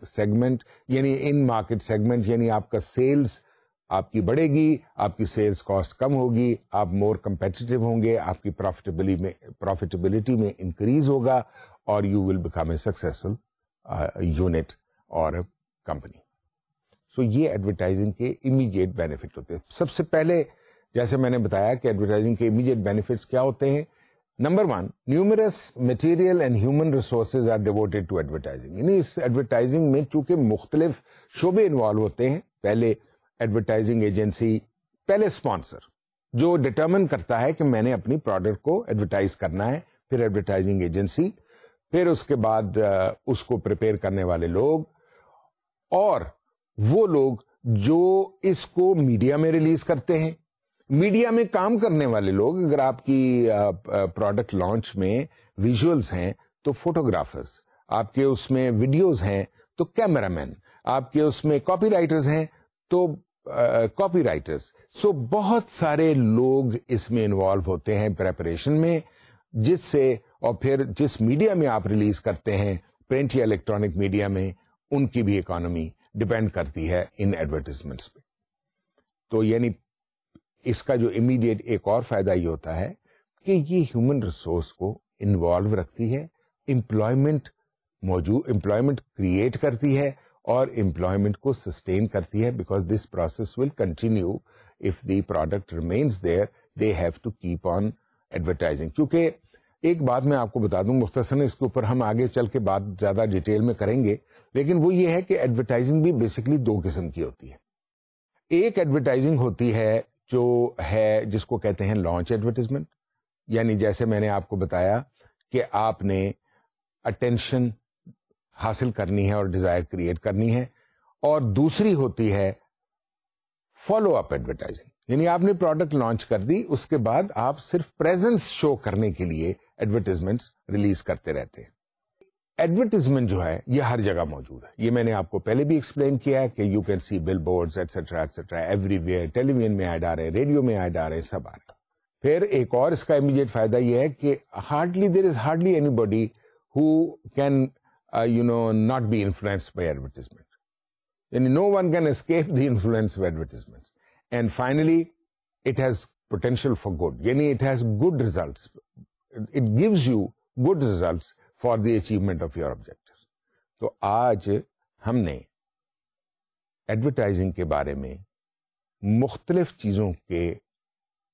A: سیگمنٹ یعنی ان مارکیٹ سیگمنٹ یعنی آپ کا سیلز آپ کی بڑھے گی, آپ کی سیلز کاسٹ کم ہوگی, آپ مور کمپیٹیٹو ہوں گے, آپ کی پروفیٹیبلٹی میں انکریز ہوگا, اور you will become a successful unit اور کمپنی. سو یہ ایڈورٹائزنگ کے امیڈیٹ بینیفٹ ہوتے ہیں. سب سے پہلے جیسے میں نے بتایا کہ ایڈورٹائزنگ کے امیڈیٹ بینیفٹس کیا ہوتے ہیں. Number 1, numerous material and human resources are devoted to advertising. یعنی اس ایڈورٹائزنگ میں چونکہ مختلف شعبے انوالو ہوتے ہیں, پہلے ایڈورٹائزنگ ایجنسی, پہلے اسپانسر جو ڈٹرمن کرتا ہے کہ میں نے اپنی پروڈکٹ کو ایڈورٹائز کرنا ہے, پھر ایڈورٹائزنگ ایجنسی, پھر اس کے بعد اس کو پریپیئر کرنے والے لوگ, اور وہ لوگ جو اس کو میڈیا میں ریلیز کرتے ہیں. میڈیا میں کام کرنے والے لوگ, اگر آپ کی پروڈکٹ لانچ میں ویژولز ہیں تو فوٹوگرافرز, آپ کے اس میں ویڈیوز ہیں تو کیمرہ مین, آپ کے اس میں کاپی رائٹرز ہیں تو کاپی رائٹرز. سو بہت سارے لوگ اس میں انوالو ہوتے ہیں پریپریشن میں, جس سے اور پھر جس میڈیا میں آپ ریلیز کرتے ہیں, پرنٹ یا الیکٹرانک میڈیا میں, ان کی بھی اکانومی ڈپینڈ کرتی ہے ان ایڈورٹیزمنٹس پہ. تو یعنی اس کا جو امیڈیٹ ایک اور فائدہ یہ ہوتا ہے کہ یہ ہیومن ریسورس کو انوالو رکھتی ہے, امپلائمنٹ کریٹ کرتی ہے اور امپلائمنٹ کو سسٹین کرتی ہے, because this process will continue if the product remains there, they have to keep on advertising. کیونکہ ایک بات میں آپ کو بتا دوں مختصراً, اس کے اوپر ہم آگے چل کے بات زیادہ ڈیٹیل میں کریں گے, لیکن وہ یہ ہے کہ ایڈورٹائزنگ بھی بیسکلی 2 قسم کی ہوتی ہے. ایک ایڈورٹائزنگ ہوتی ہے جو ہے جس کو کہتے ہیں لانچ ایڈورٹائزمنٹ, یعنی جیسے میں نے آپ کو بتایا کہ آپ نے اٹینشن حاصل کرنی ہے اور ڈیزائر کریٹ کرنی ہے. اور دوسری ہوتی ہے فالو اپ ایڈورٹائزنگ, یعنی آپ نے پروڈکٹ لانچ کر دی, اس کے بعد آپ صرف پریزنس شو کرنے کے لیے ایڈورٹائزمنٹس ریلیز کرتے رہتے ہیں. ایڈورٹائزمنٹ جو ہے یہ ہر جگہ موجود ہے, یہ میں نے آپ کو پہلے بھی ایکسپلین کیا ہے کہ you can see billboards etcetera etcetera everywhere, television میں ایڈ آ رہے, ریڈیو میں ایڈ آ رہے, سب آ رہے. پھر ایک اور اس کا امیڈیٹ فائدہ یہ ہے کہ there is hardly anybody who can not be influenced by advertisement. And no one can escape the influence of advertisements. And finally, it has potential for good. Yani it has good results. It gives you good results for the achievement of your objectives. تو آج ہم نے advertising کے بارے میں مختلف چیزوں کے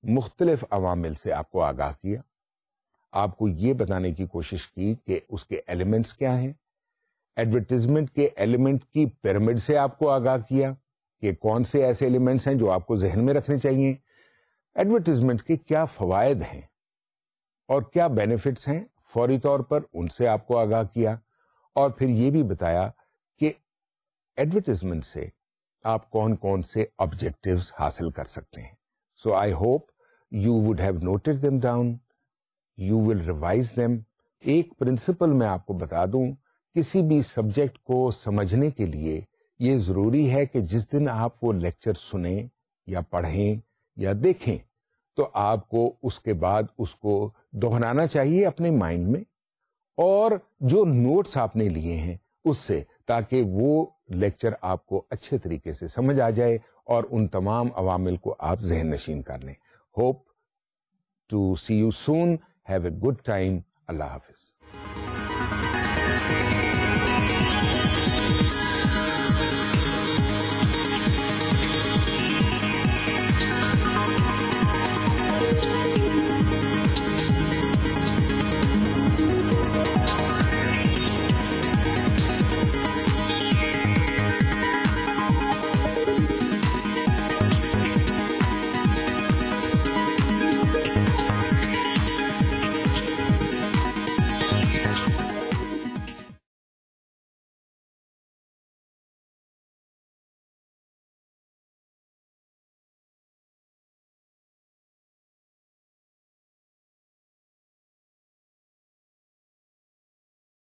A: مختلف عوامل سے آپ کو آگاہ کیا, آپ کو یہ بتانے کی کوشش کی کہ اس کے ایلیمنٹس کیا ہیں, ایڈورٹیزمنٹ کے ایلیمنٹ کی پیرامڈ سے آپ کو آگاہ کیا کہ کون سے ایسے ایلیمنٹس ہیں جو آپ کو ذہن میں رکھنے چاہیے, ایڈورٹیزمنٹ کے کیا فوائد ہیں اور کیا بینیفٹس ہیں فوری طور پر, ان سے آپ کو آگاہ کیا, اور پھر یہ بھی بتایا کہ ایڈورٹیزمنٹ سے آپ کون کون سے آبجیکٹیوز حاصل کر سکتے ہیں. So I hope you would have noted them down, you will revise them. ایک پرنسپل میں آپ کو بتا دوں, کسی بھی سبجیکٹ کو سمجھنے کے لیے یہ ضروری ہے کہ جس دن آپ وہ لیکچر سنیں یا پڑھیں یا دیکھیں تو آپ کو اس کے بعد اس کو دہرانا چاہیے اپنے مائنڈ میں, اور جو نوٹس آپ نے لیے ہیں اس سے, تاکہ وہ لیکچر آپ کو اچھے طریقے سے سمجھ آ جائے اور ان تمام عوامل کو آپ ذہن نشین کر لیں. Hope to see you soon. Have a good time. Allah Hafiz.